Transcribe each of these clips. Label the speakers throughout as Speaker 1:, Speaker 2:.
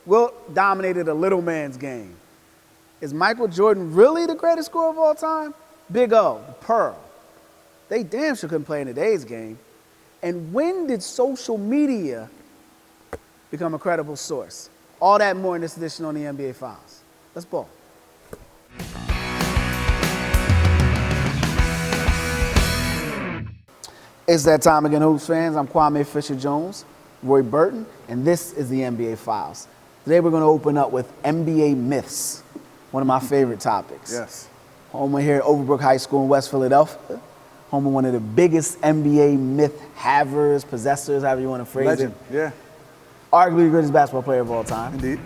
Speaker 1: Wilt dominated a little man's game. Is Michael Jordan really the greatest scorer of all time? Big O, the Pearl. They damn sure couldn't play in today's game. And when did social media become a credible source? All that more in this edition on the NBA Files. Let's ball. It's that time again, Hoops fans. I'm Kwame Fisher-Jones, Roy Burton, and this is the NBA Files. Today we're going to open up with MBA Myths, one of my favorite topics.
Speaker 2: Yes.
Speaker 1: Home here at Overbrook High School in West Philadelphia. Home of one of the biggest NBA myth havers, possessors, however you want to phrase
Speaker 2: Legend.
Speaker 1: it.
Speaker 2: Yeah.
Speaker 1: Arguably the greatest basketball player of all time.
Speaker 2: Indeed.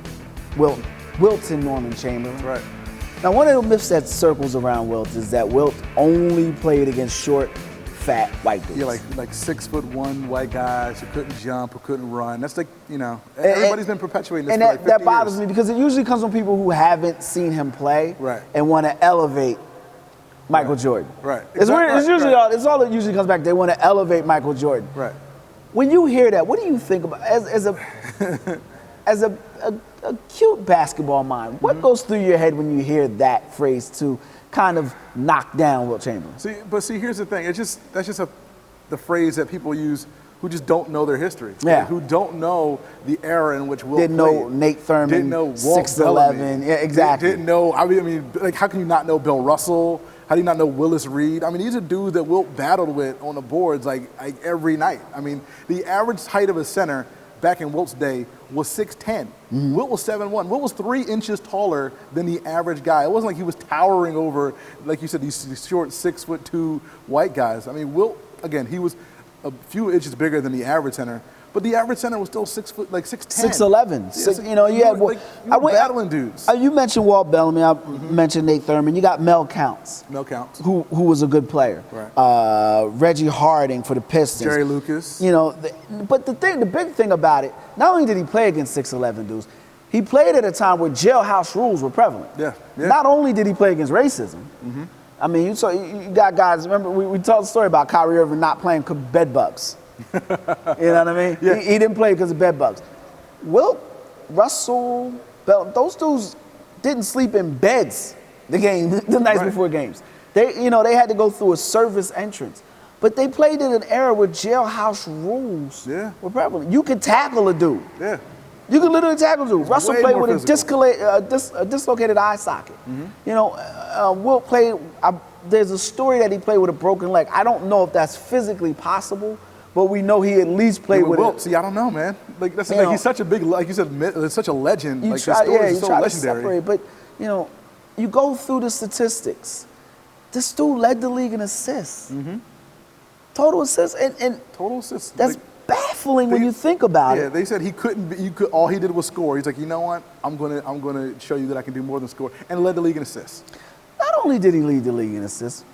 Speaker 1: Wilton Norman Chamberlain.
Speaker 2: Right.
Speaker 1: Now, one of the myths that circles around Wilt is that Wilt only played against short, fat white dudes.
Speaker 2: Yeah, like 6'1" white guys who couldn't jump, who couldn't run. That's like, everybody's been perpetuating this
Speaker 1: and
Speaker 2: for like 50
Speaker 1: that bothers
Speaker 2: years.
Speaker 1: me because it usually comes from people who haven't seen him play
Speaker 2: Right.
Speaker 1: and want to elevate Michael Jordan.
Speaker 2: Right.
Speaker 1: It's weird. It's usually
Speaker 2: right.
Speaker 1: it's all that usually comes back. They want to elevate Michael Jordan.
Speaker 2: Right.
Speaker 1: When you hear that, what do you think about as a cute basketball mind? What goes through your head when you hear that phrase to kind of knock down Wilt Chamberlain?
Speaker 2: See, here's the thing. That's just the phrase that people use who just don't know their history.
Speaker 1: Yeah.
Speaker 2: Who don't know the era in which Wilt
Speaker 1: Didn't
Speaker 2: played.
Speaker 1: know Nate Thurman.
Speaker 2: Didn't know Walt
Speaker 1: 6'11".
Speaker 2: Bellamy.
Speaker 1: Yeah, exactly.
Speaker 2: Didn't know. I mean, like, how can you not know Bill Russell? How do you not know Willis Reed? I mean, these are dudes that Wilt battled with on the boards like every night. I mean, the average height of a center back in Wilt's day was 6'10". Wilt was 7'1". Wilt was 3 inches taller than the average guy. It wasn't like he was towering over, like you said, these short 6'2" white guys. I mean, Wilt, again, he was a few inches bigger than the average center, but the average center was still 6'10".
Speaker 1: 6'11".
Speaker 2: Yeah,
Speaker 1: You had
Speaker 2: battling dudes.
Speaker 1: You mentioned Walt Bellamy. I mentioned Nate Thurman. You got Mel Counts.
Speaker 2: No counts.
Speaker 1: Who was a good player.
Speaker 2: Right.
Speaker 1: Reggie Harding for the Pistons.
Speaker 2: Jerry Lucas.
Speaker 1: But the big thing about it, not only did he play against 6'11" dudes, he played at a time where jailhouse rules were prevalent.
Speaker 2: Yeah.
Speaker 1: Not only did he play against racism, I mean, you got guys, remember, we told the story about Kyrie Irving not playing because of bed bugs. You know what I mean?
Speaker 2: Yeah.
Speaker 1: He didn't play because of bed bugs. Wilt, Russell, Bell, those dudes didn't sleep in beds the nights before games. They had to go through a service entrance. But they played in an era where jailhouse rules were prevalent. You could tackle a dude.
Speaker 2: Yeah.
Speaker 1: You could literally tackle a dude. Russell
Speaker 2: way
Speaker 1: played
Speaker 2: more
Speaker 1: with a dislocated eye socket. Wilt played, there's a story that he played with a broken leg. I don't know if that's physically possible, but we know he at least played with
Speaker 2: Wilt.
Speaker 1: it.
Speaker 2: See, I don't know, man. Like he's such a big, like you said, such a legend.
Speaker 1: You
Speaker 2: like
Speaker 1: try,
Speaker 2: the story is
Speaker 1: you
Speaker 2: so
Speaker 1: try
Speaker 2: legendary.
Speaker 1: to separate, but you go through the statistics. This dude led the league in assists, total assists, and
Speaker 2: Total assists.
Speaker 1: that's baffling when you think about it.
Speaker 2: Yeah, they said he couldn't be. All he did was score. He's like, you know what? I'm gonna show you that I can do more than score, and led the league in assists.
Speaker 1: Not only did he lead the league in assists,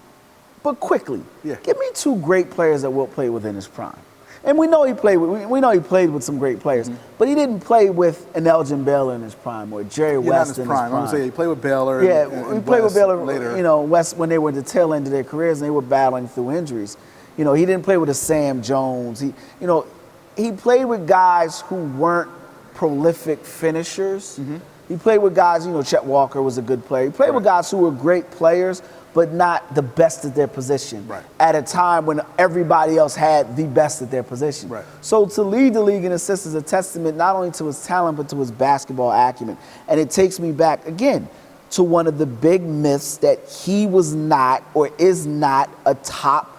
Speaker 1: but quickly.
Speaker 2: Yeah.
Speaker 1: Give me 2 great players that Wilt played with in his prime. And we know he played with some great players, but he didn't play with an Elgin Baylor in his prime or Jerry West in his prime.
Speaker 2: I'm gonna say he played with Baylor.
Speaker 1: Yeah,
Speaker 2: and
Speaker 1: he played with Baylor
Speaker 2: later.
Speaker 1: West when they were at the tail end of their careers and they were battling through injuries. He didn't play with a Sam Jones. He played with guys who weren't prolific finishers. He played with guys, Chet Walker was a good player. He played with guys who were great players, but not the best at their position at a time when everybody else had the best at their position.
Speaker 2: Right.
Speaker 1: So to lead the league in assists is a testament not only to his talent, but to his basketball acumen. And it takes me back, again, to one of the big myths that he was not or is not a top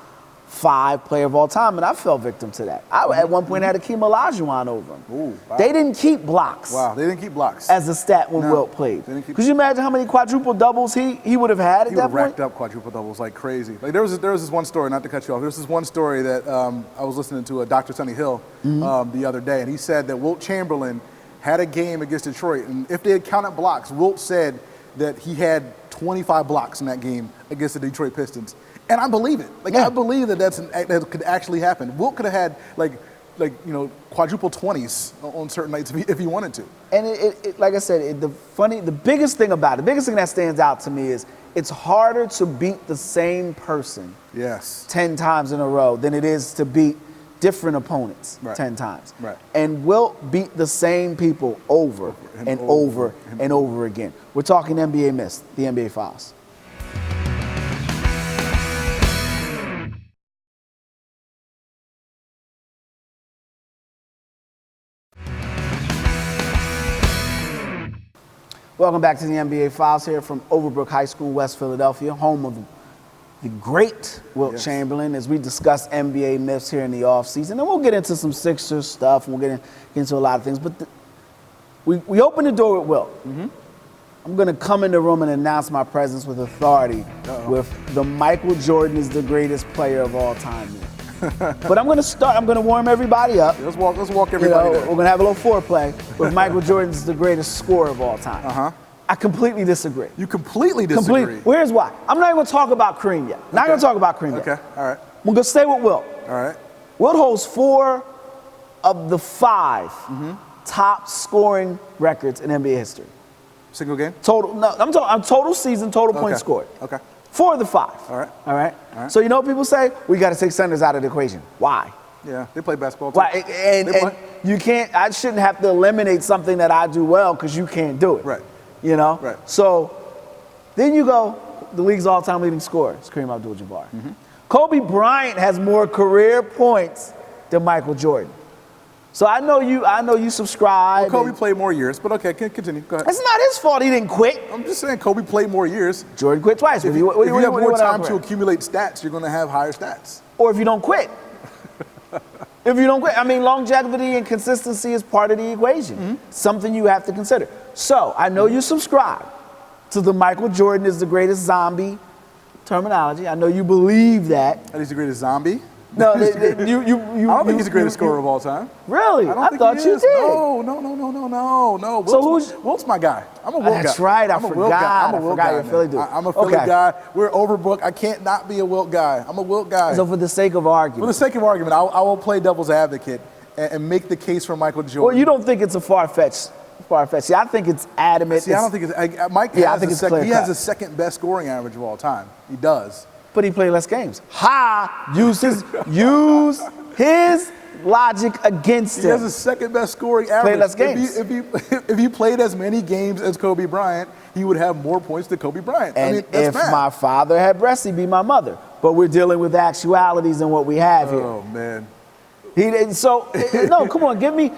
Speaker 1: 5 player of all time, and I fell victim to that. I at one point had Hakeem Olajuwon over him.
Speaker 2: Ooh, wow.
Speaker 1: They didn't keep blocks.
Speaker 2: Wow, they didn't keep blocks
Speaker 1: as a stat when Wilt played. Could you imagine how many quadruple doubles he would have had at that point?
Speaker 2: He would have racked up quadruple doubles like crazy. Like there was this one story, not to cut you off. There was this one story that I was listening to Dr. Sonny Hill the other day, and he said that Wilt Chamberlain had a game against Detroit, and if they had counted blocks, Wilt said that he had 25 blocks in that game against the Detroit Pistons. And I believe it. I believe that could actually happen. Wilt could have had quadruple 20s on certain nights if he wanted to.
Speaker 1: And it like I said, the biggest thing that stands out to me is it's harder to beat the same person 10 times in a row than it is to beat different opponents
Speaker 2: Right.
Speaker 1: 10 times.
Speaker 2: Right.
Speaker 1: And Wilt beat the same people over and over and over again. We're talking NBA Myths, the NBA Files. Welcome back to the MBA Files here from Overbrook High School, West Philadelphia, home of the great Wilt Chamberlain, as we discuss NBA myths here in the offseason. And we'll get into some Sixers stuff, and we'll get into a lot of things. But we open the door with Wilt. I'm going to come in the room and announce my presence with authority with the Michael Jordan is the greatest player of all time myth. But I'm going to warm everybody up.
Speaker 2: Let's walk everybody there.
Speaker 1: We're going to have a little foreplay with Michael Jordan's the greatest scorer of all time. I completely disagree.
Speaker 2: You completely disagree?
Speaker 1: Well, here's why. I'm not even going to talk about Kareem yet. Not going to talk about Kareem yet.
Speaker 2: Okay, all right.
Speaker 1: We're going to stay with Wilt.
Speaker 2: All right.
Speaker 1: Wilt holds 4 of the 5 top scoring records in NBA history.
Speaker 2: Single game?
Speaker 1: Total, no, I'm total season, total points scored.
Speaker 2: Okay.
Speaker 1: 4 of the 5.
Speaker 2: All right.
Speaker 1: All right. So you know what people say? We got to take centers out of the equation. Why?
Speaker 2: Yeah, they play basketball too.
Speaker 1: Why? And you can't. I shouldn't have to eliminate something that I do well because you can't do it.
Speaker 2: Right.
Speaker 1: You know.
Speaker 2: Right.
Speaker 1: So then you go. The league's all-time leading scorer is Kareem Abdul-Jabbar. Kobe Bryant has more career points than Michael Jordan. So I know you subscribe.
Speaker 2: Well, Kobe played more years, but okay, continue. Go ahead.
Speaker 1: It's not his fault he didn't quit.
Speaker 2: I'm just saying Kobe played more years.
Speaker 1: Jordan quit twice.
Speaker 2: If you have more time to accumulate stats, you're going to have higher stats.
Speaker 1: Or if you don't quit. If you don't quit. I mean, longevity and consistency is part of the equation. Something you have to consider. So I know you subscribe to the Michael Jordan is the greatest zombie terminology. I know you believe that.
Speaker 2: That he's the greatest zombie?
Speaker 1: No,
Speaker 2: I don't think he's the greatest scorer of all time.
Speaker 1: Really?
Speaker 2: I thought you did. No. Wilt's my guy. I'm a Wilt guy.
Speaker 1: That's right. I forgot.
Speaker 2: I'm a Wilt guy.
Speaker 1: You're a Philly dude.
Speaker 2: I'm a Philly guy. We're Overbrook. I can't not be a Wilt guy. I'm a Wilt guy.
Speaker 1: So for the sake of argument.
Speaker 2: For the sake of argument, I will play devil's advocate and make the case for Michael Jordan.
Speaker 1: Well, you don't think it's a far-fetched. See, I think it's adamant.
Speaker 2: See, I don't think it's. Mike has he has the second best scoring average of all time. He does.
Speaker 1: But he played less games. Use his logic against him.
Speaker 2: He has the second best scoring average.
Speaker 1: Played less games.
Speaker 2: If he played as many games as Kobe Bryant, he would have more points than Kobe Bryant.
Speaker 1: And
Speaker 2: I mean, that's
Speaker 1: if my father had breasts, he'd be my mother. But we're dealing with actualities and what we have here.
Speaker 2: Oh man.
Speaker 1: No, come on, give me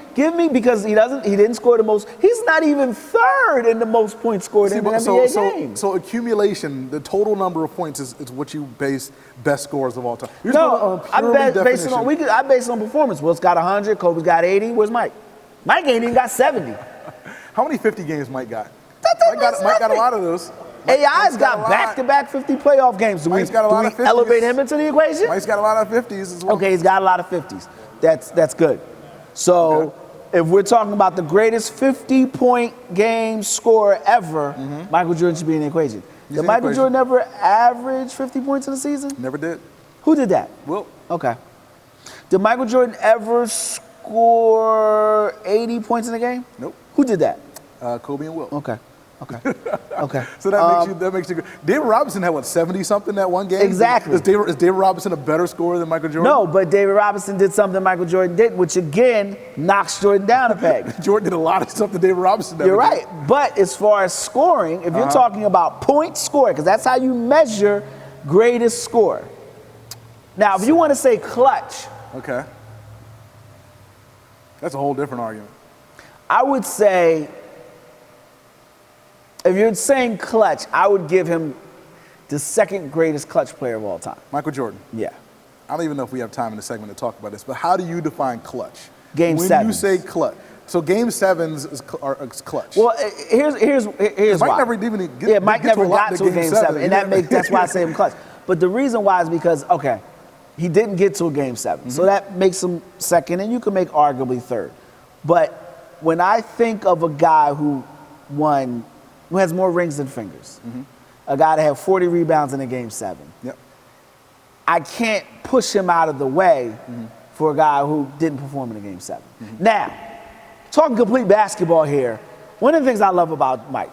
Speaker 1: because he didn't score the most. He's not even third in the most points scored in an NBA game.
Speaker 2: So accumulation, the total number of points is what you base best scores of all time.
Speaker 1: I base it on performance. Will's got 100, Kobe's got 80. Where's Mike? Mike ain't even got 70.
Speaker 2: How many 50 games Mike got? Mike got a lot of those.
Speaker 1: AI's got back-to-back 50 playoff games. Do we elevate him into the equation?
Speaker 2: Mike's got a lot of 50s as well.
Speaker 1: Okay, he's got a lot of 50s. That's good. So if we're talking about the greatest 50-point game scorer ever, Michael Jordan should be in the equation. Did Michael Jordan ever average 50 points in a season?
Speaker 2: Never did.
Speaker 1: Who did that?
Speaker 2: Wilt.
Speaker 1: Okay. Did Michael Jordan ever score 80 points in a game?
Speaker 2: Nope.
Speaker 1: Who did that?
Speaker 2: Kobe and Wilt.
Speaker 1: Okay.
Speaker 2: So that makes you good. David Robinson had 70-something that one game?
Speaker 1: Exactly.
Speaker 2: Is David Robinson a better scorer than Michael Jordan?
Speaker 1: No, but David Robinson did something Michael Jordan did, which again knocks Jordan down a peg.
Speaker 2: Jordan did a lot of stuff that David Robinson never
Speaker 1: You're right. But as far as scoring, if you're talking about point score, because that's how you measure greatest score. Now, if you want to say clutch.
Speaker 2: Okay. That's a whole different argument.
Speaker 1: I would say, if you're saying clutch, I would give him the second greatest clutch player of all time.
Speaker 2: Michael Jordan.
Speaker 1: Yeah.
Speaker 2: I don't even know if we have time in the segment to talk about this, but how do you define clutch?
Speaker 1: Game
Speaker 2: sevens. When you say clutch. So game sevens is clutch.
Speaker 1: Well, here's why.
Speaker 2: Mike never even get
Speaker 1: Mike never got to a game seven, and that's why I say him clutch. But the reason why is because, he didn't get to a game seven. So that makes him second, and you can make arguably third. But when I think of a guy who has more rings than fingers, a guy that had 40 rebounds in a game seven, I can't push him out of the way for a guy who didn't perform in a game seven. Now, talking complete basketball here, one of the things I love about Mike,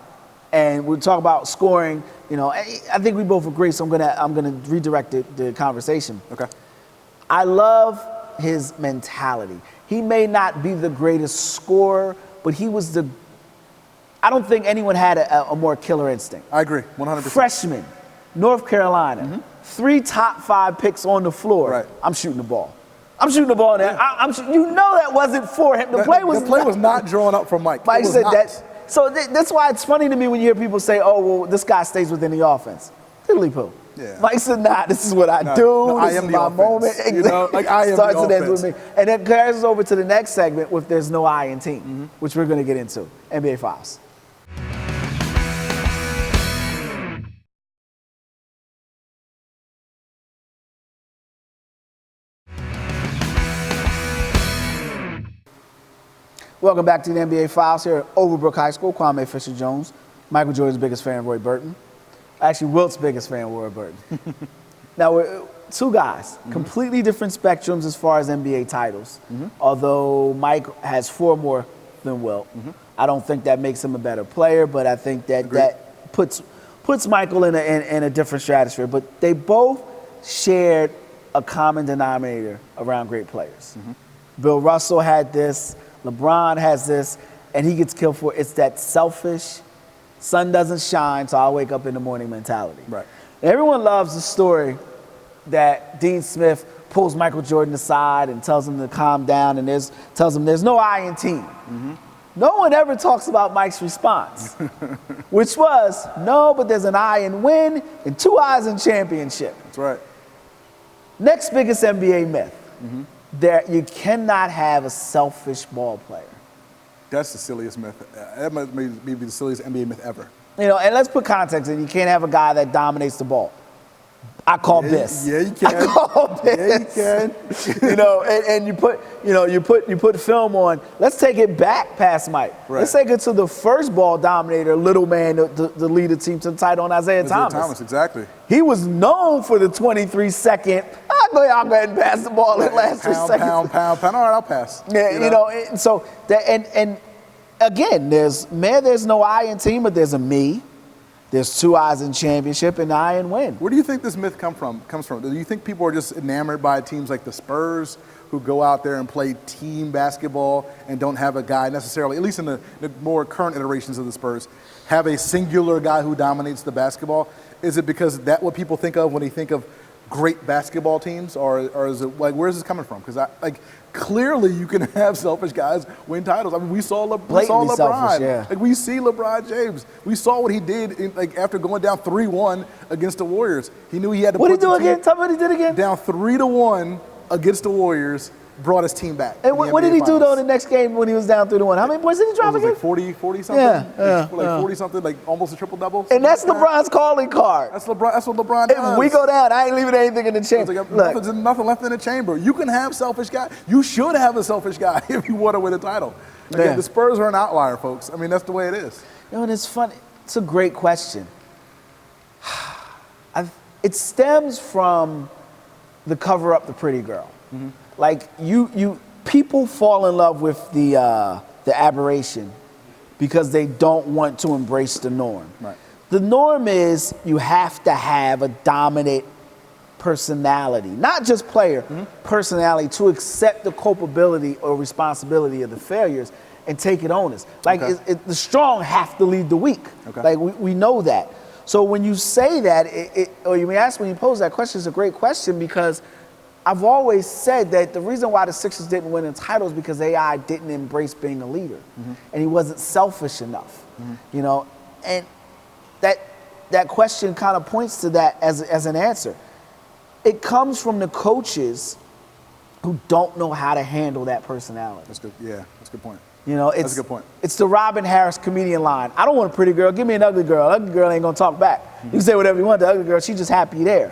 Speaker 1: and we'll talk about scoring, I think we both agree, so I'm gonna redirect the conversation.
Speaker 2: Okay.
Speaker 1: I love his mentality. He may not be the greatest scorer, but he was I don't think anyone had a more killer instinct.
Speaker 2: I agree, 100%.
Speaker 1: Freshman, North Carolina, 3 top 5 picks on the floor.
Speaker 2: Right.
Speaker 1: I'm shooting the ball. I'm shooting the ball now. You know that wasn't for him. The play was
Speaker 2: not drawn up from Mike.
Speaker 1: Mike said that. So that's why it's funny to me when you hear people say, "Oh, well, this guy stays within the offense." Tiddly-poo.
Speaker 2: Yeah.
Speaker 1: Mike said, "Nah, this is what I do.
Speaker 2: No,
Speaker 1: this is my moment."
Speaker 2: You know, like I am
Speaker 1: Starts
Speaker 2: the
Speaker 1: and ends
Speaker 2: offense.
Speaker 1: with me, and it carries us over to the next segment with "There's No I in Team," which we're going to get into. NBA Files. Welcome back to the NBA Files here at Overbrook High School. Kwame Fisher-Jones, Michael Jordan's biggest fan, Roy Burton. Actually, Wilt's biggest fan, Roy Burton. Now, we're 2 guys, completely different spectrums as far as NBA titles. Although Mike has 4 more than Wilt. I don't think that makes him a better player, but I think that puts Michael in a different stratosphere. But they both shared a common denominator around great players. Bill Russell had this. LeBron has this, and he gets killed for it. It's that selfish, sun doesn't shine, so I'll wake up in the morning mentality.
Speaker 2: Right.
Speaker 1: And everyone loves the story that Dean Smith pulls Michael Jordan aside and tells him to calm down and tells him there's no I in team. No one ever talks about Mike's response, which was, no, but there's an I in win and 2 I's in championship.
Speaker 2: That's right.
Speaker 1: Next biggest NBA myth. That you cannot have a selfish ball player.
Speaker 2: That's the silliest myth. That might be the silliest NBA myth ever.
Speaker 1: You know, and let's put context in. You can't have a guy that dominates the ball. I call this.
Speaker 2: Yeah, you can.
Speaker 1: I call this.
Speaker 2: Yeah, you can.
Speaker 1: You know, and you put film on. Let's take it back past Mike.
Speaker 2: Right.
Speaker 1: Let's take it to the first ball dominator, little man, to lead the team to the title on Isaiah Thomas.
Speaker 2: Exactly.
Speaker 1: He was known for the 23-second. I'll go ahead and pass the ball in the last 3 seconds.
Speaker 2: Pound. All right, I'll pass.
Speaker 1: Yeah, you know, and so that and again, there's no I in team, but there's a me. There's 2 I's in championship and I in win.
Speaker 2: Where do you think this myth comes from? Do you think people are just enamored by teams like the Spurs who go out there and play team basketball and don't have a guy necessarily, at least in the more current iterations of the Spurs, have a singular guy who dominates the basketball? Is it because that's what people think of when they think of great basketball teams, or is it like, where's this coming from? Because clearly you can have selfish guys win titles. I mean, we saw LeBron.
Speaker 1: Selfish, yeah.
Speaker 2: Like, we see LeBron James. We saw what he did after going down 3-1 against the Warriors. He knew he had to
Speaker 1: What did he do again? Tell me what he did again.
Speaker 2: Down 3-1 against the Warriors, brought his team back.
Speaker 1: And what did he do though the next game when he was down 3-1? How many points did he drop again?
Speaker 2: Like 40 something.
Speaker 1: Yeah,
Speaker 2: 40 something, like almost a triple double.
Speaker 1: And that's LeBron's calling card.
Speaker 2: That's what LeBron does.
Speaker 1: If we go down, I ain't leaving anything in the chamber.
Speaker 2: Like, there's nothing left in the chamber. You can have selfish guy. You should have a selfish guy if you want to win a title. Again, the Spurs are an outlier, folks. I mean, that's the way it is.
Speaker 1: You know, and it's funny. It's a great question. It stems from the cover up the pretty girl. Like people fall in love with the aberration because they don't want to embrace the norm.
Speaker 2: Right.
Speaker 1: The norm is you have to have a dominant personality, not just player, personality, to accept the culpability or responsibility of the failures and take it on us. Like the strong have to lead the weak.
Speaker 2: Okay.
Speaker 1: Like we know that. So when you say that, or you may ask when you pose that question, it's a great question because I've always said that the reason why the Sixers didn't win in titles because AI didn't embrace being a leader, and he wasn't selfish enough, you know, and that question kind of points to that as an answer. It comes from the coaches who don't know how to handle that personality.
Speaker 2: That's good. Yeah, that's a good point.
Speaker 1: You know,
Speaker 2: that's a good point.
Speaker 1: It's the Robin Harris comedian line. I don't want a pretty girl. Give me an ugly girl. Ugly girl ain't gonna talk back. You can say whatever you want. The ugly girl, she's just happy there.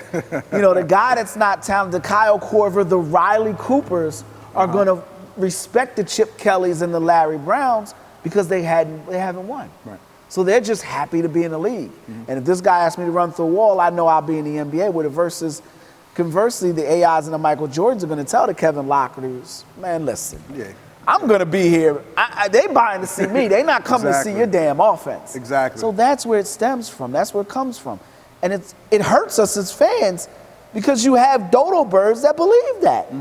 Speaker 1: You know, the guy that's not talented, the Kyle Korver, the Riley Coopers are gonna respect the Chip Kellys and the Larry Browns because they haven't won.
Speaker 2: Right.
Speaker 1: So they're just happy to be in the league. And if this guy asks me to run through a wall, I know I'll be in the NBA. Conversely, the AIs and the Michael Jordans are gonna tell the Kevin Locklears, man, listen. Yeah. I'm going to be here. They buying to see me. They not coming to see your damn offense.
Speaker 2: Exactly.
Speaker 1: So that's where it stems from. That's where it comes from. And it hurts us as fans because you have dodo birds that believe that.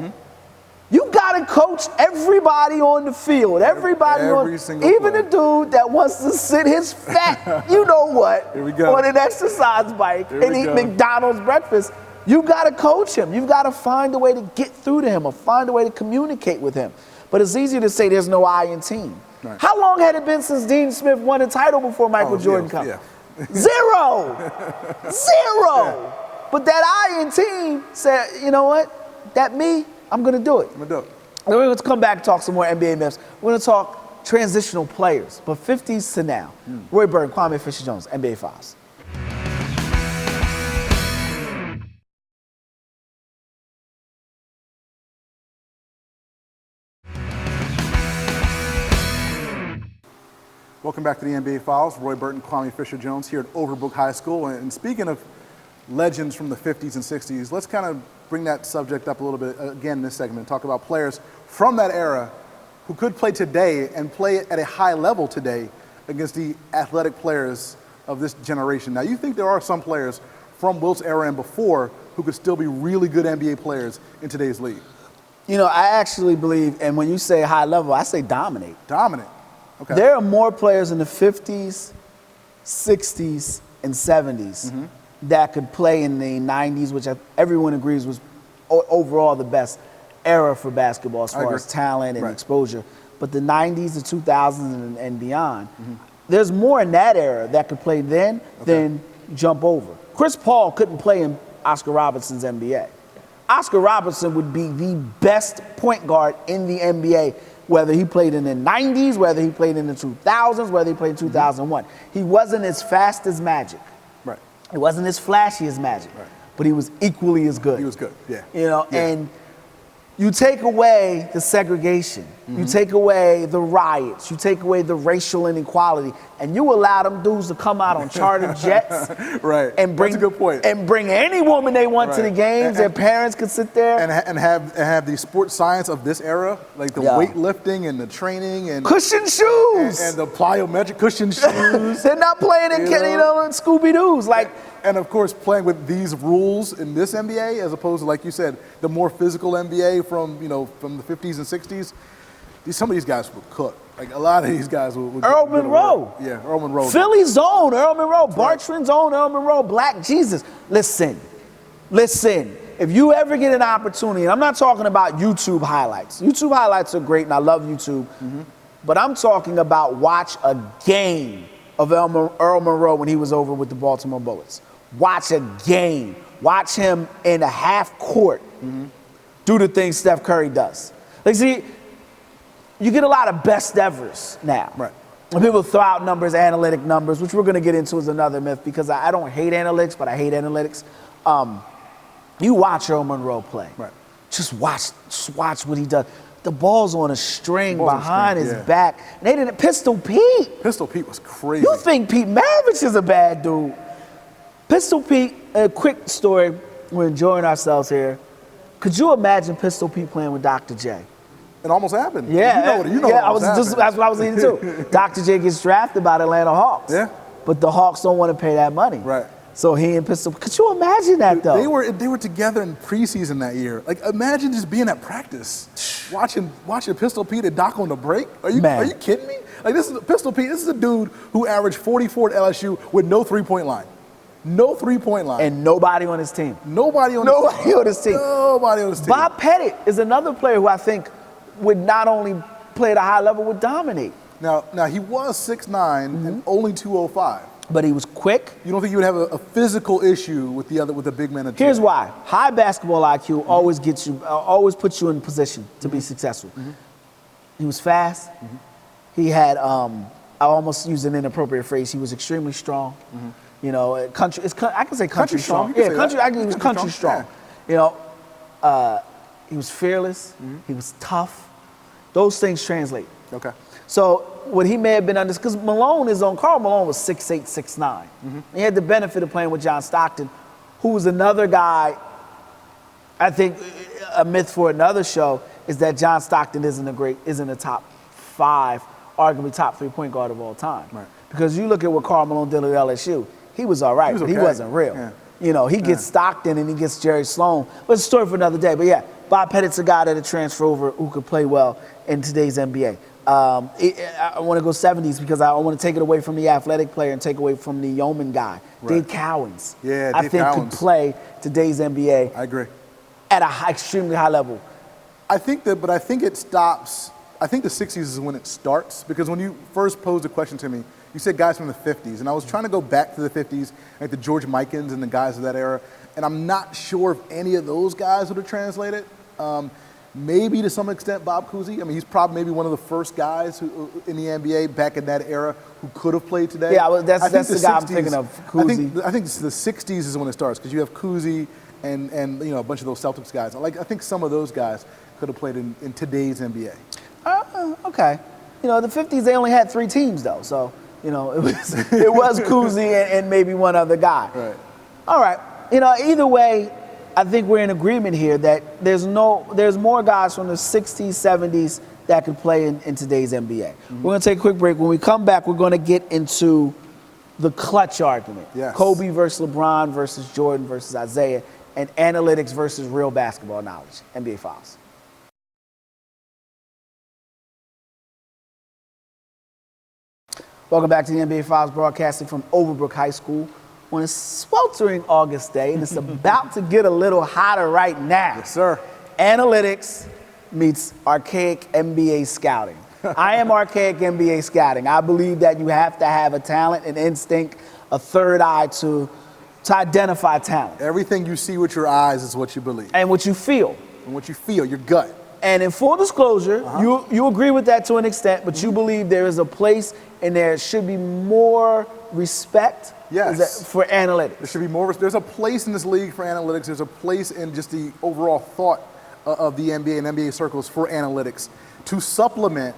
Speaker 1: You got to coach everybody on the field. Everybody
Speaker 2: Every single
Speaker 1: even
Speaker 2: play.
Speaker 1: the dude that wants to sit his fat, you know what,
Speaker 2: Here we go.
Speaker 1: on an exercise bike
Speaker 2: Here
Speaker 1: and
Speaker 2: we
Speaker 1: eat
Speaker 2: go.
Speaker 1: McDonald's breakfast. You got to coach him. You've got to find a way to get through to him or find a way to communicate with him. But it's easy to say there's no I in team.
Speaker 2: Right.
Speaker 1: How long had it been since Dean Smith won a title before Michael Jordan come?
Speaker 2: Yeah.
Speaker 1: Zero. Zero. But that I in team said, you know what? That me, I'm going to do it.
Speaker 2: I'm gonna do it.
Speaker 1: Then we're going to come back and talk some more NBA myths. We're going to talk transitional players, but 50s to now. Roy Burton, Kwame Fisher-Jones, NBA Files.
Speaker 2: Welcome back to the NBA Files. Roy Burton, Kwame Fisher-Jones here at Overbrook High School. And speaking of legends from the 50s and 60s, let's kind of bring that subject up a little bit again in this segment and talk about players from that era who could play today and play at a high level today against the athletic players of this generation. Now, you think there are some players from Wilt's era and before who could still be really good NBA players in today's league?
Speaker 1: You know, I actually believe, and when you say high level, I say dominate.
Speaker 2: Dominant. Okay.
Speaker 1: There are more players in the 50s, 60s, and 70s that could play in the 90s, which everyone agrees was overall the best era for basketball as far as talent and exposure. But the 90s, the 2000s, and beyond, there's more in that era that could play then than jump over. Chris Paul couldn't play in Oscar Robertson's NBA. Oscar Robertson would be the best point guard in the NBA, whether he played in the 90s, whether he played in the 2000s, whether he played in 2001. He wasn't as fast as Magic.
Speaker 2: Right.
Speaker 1: He wasn't as flashy as Magic, but he was equally as good.
Speaker 2: He was good, yeah.
Speaker 1: You know, and you take away the segregation, you take away the riots, you take away the racial inequality, and you allow them dudes to come out on charter jets, and bring,
Speaker 2: That's a good point.
Speaker 1: and bring any woman they want to the games. Their parents could sit there
Speaker 2: and have the sports science of this era, like the weightlifting and the training and
Speaker 1: cushion shoes
Speaker 2: and the plyometric cushion shoes.
Speaker 1: They're not playing in, in Scooby Doo's like.
Speaker 2: And of course, playing with these rules in this NBA, as opposed to, like you said, the more physical NBA from the 50s and 60s. Some of these guys would cook. Like a lot of these guys would.
Speaker 1: Earl Monroe.
Speaker 2: Yeah, Earl Monroe.
Speaker 1: Philly's own Earl Monroe. Bartran's own Earl Monroe. Black Jesus. Listen. If you ever get an opportunity, and I'm not talking about YouTube highlights. YouTube highlights are great, and I love YouTube. But I'm talking about watch a game of Earl Monroe when he was over with the Baltimore Bullets. Watch a game. Watch him in a half court do the things Steph Curry does. Like, see, you get a lot of best evers now.
Speaker 2: Right.
Speaker 1: And people throw out numbers, analytic numbers, which we're going to get into as another myth because I don't hate analytics, but I hate analytics. You watch Earl Monroe play.
Speaker 2: Right.
Speaker 1: Just watch what he does. The ball's on a string behind his back. And they didn't. Pistol Pete.
Speaker 2: Pistol Pete was crazy.
Speaker 1: You think Pete Maravich is a bad dude? Pistol Pete, a quick story. We're enjoying ourselves here. Could you imagine Pistol Pete playing with Dr. J?
Speaker 2: It almost happened.
Speaker 1: Yeah,
Speaker 2: you know
Speaker 1: that's what I was leading to. Dr. J gets drafted by the Atlanta Hawks.
Speaker 2: Yeah.
Speaker 1: But the Hawks don't want to pay that money.
Speaker 2: Right.
Speaker 1: So he and Pistol, could you imagine that though?
Speaker 2: They were together in preseason that year. Like imagine just being at practice, watching Pistol Pete and Doc on the break. Are you kidding me? Like this is Pistol Pete. This is a dude who averaged 44 at LSU with no 3-point line. No 3-point line.
Speaker 1: And nobody on his team.
Speaker 2: Nobody on his team.
Speaker 1: Bob Pettit is another player who I think would not only play at a high level, would dominate.
Speaker 2: Now he was 6'9" and only 205.
Speaker 1: But he was quick.
Speaker 2: You don't think you would have a physical issue with the big man?
Speaker 1: Here's why: high basketball IQ always puts you in position to be successful. He was fast. He had I almost used an inappropriate phrase. He was extremely strong. You know, I can say country strong. Yeah, he was country strong. You know, he was fearless. He was tough. Those things translate.
Speaker 2: Okay.
Speaker 1: So what he may have been under, because Karl Malone was 6'8", 6'9". He had the benefit of playing with John Stockton, who was another guy. I think a myth for another show is that John Stockton isn't a top 5, arguably top 3 point guard of all time. Right. Because you look at what Karl Malone did at LSU, he was all right, but he wasn't real. Yeah. You know, he gets Stockton and he gets Jerry Sloan. But it's a story for another day. But yeah, Bob Pettit's a guy that'll transfer over who could play well in today's NBA. I want to go 70s because I want to take it away from the athletic player and take away from the yeoman guy.
Speaker 2: Right.
Speaker 1: Dave Cowens,
Speaker 2: Yeah,
Speaker 1: I
Speaker 2: Dave
Speaker 1: think
Speaker 2: Cowens.
Speaker 1: could play today's NBA.
Speaker 2: I agree.
Speaker 1: At an extremely high level.
Speaker 2: I think it stops. I think the 60s is when it starts, because when you first posed the question to me, you said guys from the 50s, and I was trying to go back to the 50s, like the George Mikens and the guys of that era, and I'm not sure if any of those guys would have translated. Maybe to some extent Bob Cousy. I mean, he's probably maybe one of the first guys who in the NBA back in that era who could have played today.
Speaker 1: Yeah, well, that's the guy I'm thinking of, Cousy.
Speaker 2: I think the 60s is when it starts, because you have Cousy and a bunch of those Celtics guys. I think some of those guys could have played in today's NBA.
Speaker 1: Okay. The 50s, they only had 3 teams, though. So, it was Cousy and maybe one other guy.
Speaker 2: Right.
Speaker 1: All right. Either way, I think we're in agreement here that there's more guys from the 60s, 70s that could play in today's NBA. We're going to take a quick break. When we come back, we're going to get into the clutch argument.
Speaker 2: Yes.
Speaker 1: Kobe versus LeBron versus Jordan versus Isaiah, and analytics versus real basketball knowledge. NBA Files. Welcome back to the NBA Files, broadcasting from Overbrook High School on a sweltering August day, and it's about to get a little hotter right now.
Speaker 2: Yes, sir.
Speaker 1: Analytics meets archaic NBA scouting. I am archaic NBA scouting. I believe that you have to have a talent, an instinct, a third eye to identify talent.
Speaker 2: Everything you see with your eyes is what you believe.
Speaker 1: And what you feel.
Speaker 2: And what you feel, your gut.
Speaker 1: And in full disclosure, you agree with that to an extent, but you believe there is a place and there should be more respect for analytics.
Speaker 2: There should be more. There's a place in this league for analytics. There's a place in just the overall thought of the NBA and NBA circles for analytics to supplement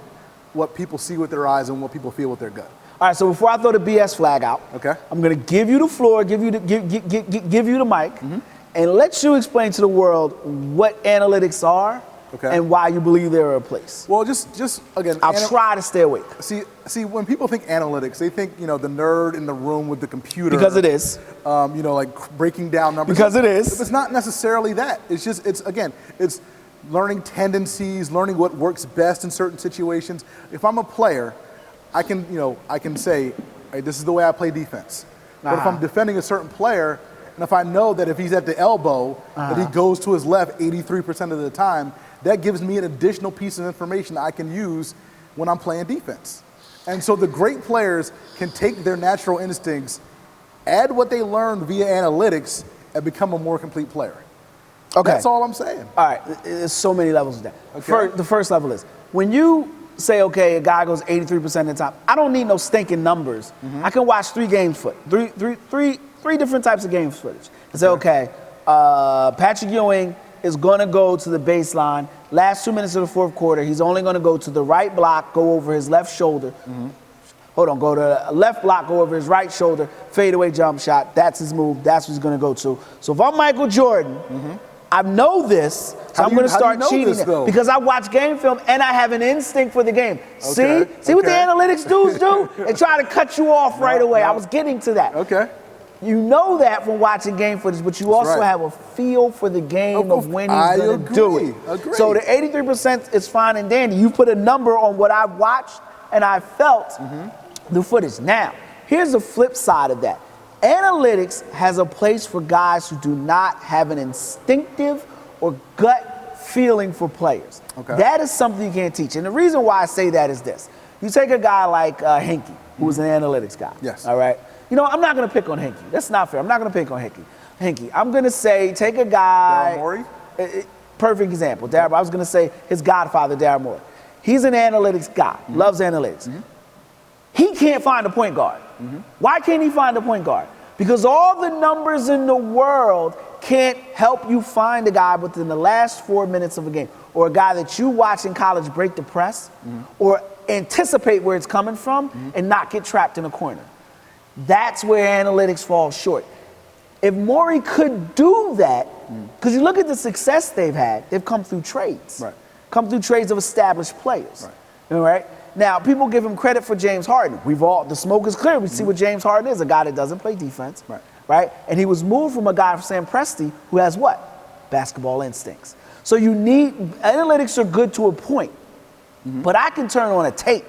Speaker 2: what people see with their eyes and what people feel with their gut.
Speaker 1: All right, so before I throw the BS flag out, I'm going to give you the floor, give you the mic, and let you explain to the world what analytics are and why you believe they're a place.
Speaker 2: Well, just again,
Speaker 1: I'll try to stay awake.
Speaker 2: See, when people think analytics, they think the nerd in the room with the computer.
Speaker 1: Because it is.
Speaker 2: Like breaking down numbers.
Speaker 1: Because it is.
Speaker 2: It's not necessarily that. It's learning tendencies, learning what works best in certain situations. If I'm a player, I can say, hey, this is the way I play defense. But if I'm defending a certain player, and if I know that if he's at the elbow, that he goes to his left 83% of the time, that gives me an additional piece of information I can use when I'm playing defense. And so the great players can take their natural instincts, add what they learned via analytics, and become a more complete player.
Speaker 1: Okay.
Speaker 2: That's all I'm saying.
Speaker 1: All right, there's so many levels of that. The first level is, when you say, okay, a guy goes 83% of the time, I don't need no stinking numbers. I can watch 3 games three different types of games footage. And say, okay, Patrick Ewing is going to go to the baseline. Last 2 minutes of the fourth quarter, he's only going to go to the right block, go over his left shoulder. Go to the left block, go over his right shoulder, fadeaway jump shot. That's his move. That's what he's going to go to. So if I'm Michael Jordan, I know this, so I'm going to start cheating because I watch game film and I have an instinct for the game. See what the analytics dudes do? They try to cut you off right away. I was getting to that. You know that from watching game footage, but you also have a feel for the game of when he's going to do it. So the 83% is fine and dandy. You put a number on what I've watched and I felt the footage. Now, here's the flip side of that. Analytics has a place for guys who do not have an instinctive or gut feeling for players. That is something you can't teach. And the reason why I say that is this. You take a guy like Hinkie, who's an analytics guy. All right? I'm not going to pick on Hinkie. That's not fair. I'm not going to pick on Hinkie. I'm going to say, take a guy.
Speaker 2: Daryl Morey?
Speaker 1: Perfect example. I was going to say his godfather, Dario Morey. He's an analytics guy, loves analytics. He can't find a point guard. Why can't he find a point guard? Because all the numbers in the world can't help you find a guy within the last 4 minutes of a game, or a guy that you watch in college break the press, or anticipate where it's coming from and not get trapped in a corner. That's where analytics falls short. If Morey could do that, because you look at the success they've had, they've come through trades. Come through trades of established players. All right? Now, people give him credit for James Harden. The smoke is clear. We see what James Harden is, a guy that doesn't play defense. Right? And he was moved from a guy from Sam Presti who has what? Basketball instincts. So you need, analytics are good to a point, but I can turn on a tape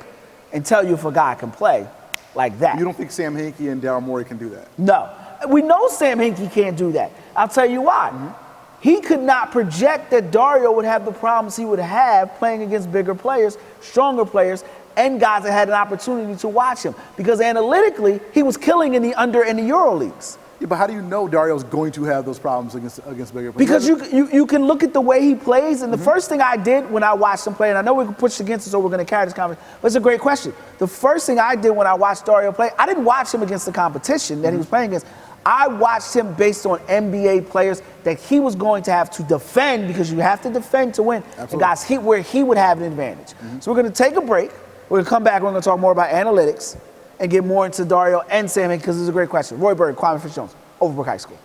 Speaker 1: and tell you if a guy can play like that.
Speaker 2: You don't think Sam Hinkie and Daryl Morey can do that?
Speaker 1: No. We know Sam Hinkie can't do that. I'll tell you why. He could not project that Dario would have the problems he would have playing against bigger players, stronger players, and guys that had an opportunity to watch him. Because analytically, he was killing in the under and the Euro leagues.
Speaker 2: Yeah, but how do you know Dario's going to have those problems against bigger players?
Speaker 1: Because you can look at the way he plays, and the first thing I did when I watched him play, and I know we can push against it, so we're going to carry this conversation, but it's a great question. The first thing I did when I watched Dario play, I didn't watch him against the competition that he was playing against. I watched him based on NBA players that he was going to have to defend, because you have to defend to win.
Speaker 2: Absolutely.
Speaker 1: And guys, where he would have an advantage. So we're going to take a break. We're going to come back. We're going to talk more about analytics and get more into Dario and Sam, because this is a great question. Roy Bird, Kwame Fisher-Jones, Overbrook High School.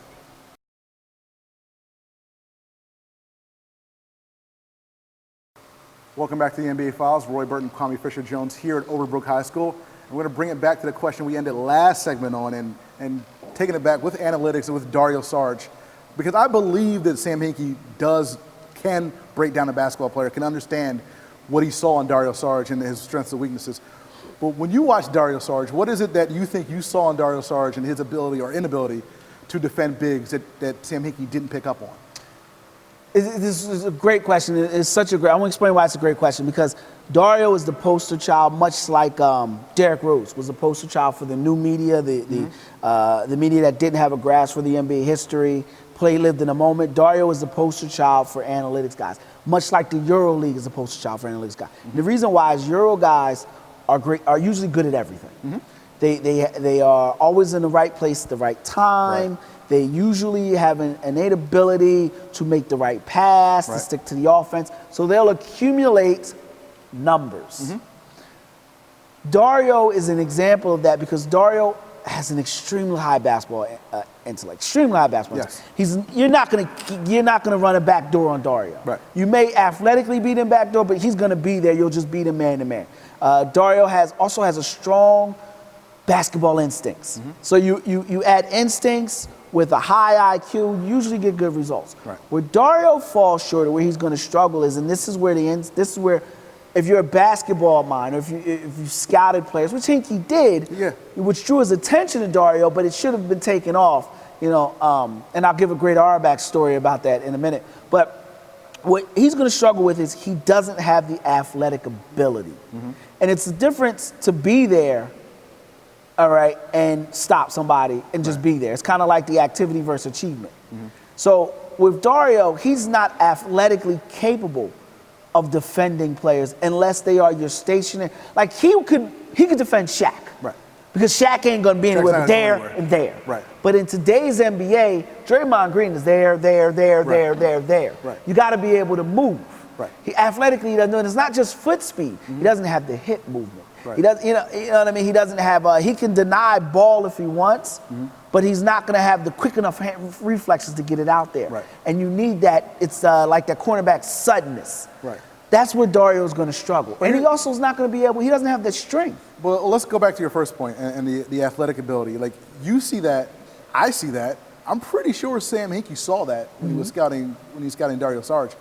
Speaker 2: Welcome back to the MBA Files. Roy Burton, Kwame Fisher-Jones here at Overbrook High School. And we're going to bring it back to the question we ended last segment on, and taking it back with analytics and with Dario Saric, because I believe that Sam Hinkie can break down a basketball player, can understand what he saw in Dario Saric and his strengths and weaknesses. But when you watch Dario Saric, what is it that you think you saw in Dario Saric and his ability or inability to defend bigs that Sam Hinkie didn't pick up on?
Speaker 1: This is a great question. It's such a great, I want to explain why it's a great question, because Dario is the poster child, much like Derrick Rose was the poster child for the new media, the media that didn't have a grasp for the NBA history, lived in a moment. Dario is the poster child for analytics guys, much like the Euro League is the poster child for analytics guys. The reason why is Euro guys are usually good at everything. They are always in the right place at the right time. Right. They usually have an innate ability to make the right pass, to stick to the offense. So they'll accumulate numbers. Dario is an example of that, because Dario has an extremely high basketball intellect, extremely high basketball intellect. You're not gonna run a back door on Dario. Right. You may athletically beat him back door, but he's gonna be there. You'll just beat him man to man. Dario also has a strong basketball instincts. So you add instincts with a high IQ, you usually get good results. Right. Where Dario falls short, or where he's going to struggle is, and this is where if you're a basketball mind, or if you scouted players, which Hinkie did, which drew his attention to Dario, but it should have been taken off, and I'll give a great Auerbach story about that in a minute. But what he's going to struggle with is he doesn't have the athletic ability. And it's the difference to be there, all right, and stop somebody and just be there. It's kind of like the activity versus achievement. So with Dario, he's not athletically capable of defending players unless they are your stationary. Like he could defend Shaq. Right. Because Shaq ain't gonna be anywhere but there and there. Right. But in today's NBA, Draymond Green is there. Right. You gotta be able to move. Right. Athletically, he doesn't do it. It's not just foot speed. He doesn't have the hip movement. Right. He does, you know what I mean? He doesn't have, he can deny ball if he wants, but he's not going to have the quick enough reflexes to get it out there. Right. And you need that, it's like that cornerback suddenness. Right. That's where Dario's going to struggle. And he also is not going to be able, he doesn't have the strength.
Speaker 2: Well, let's go back to your first point and the athletic ability. Like, you see that, I see that. I'm pretty sure Sam Hinkie saw that when he was scouting Dario Saric.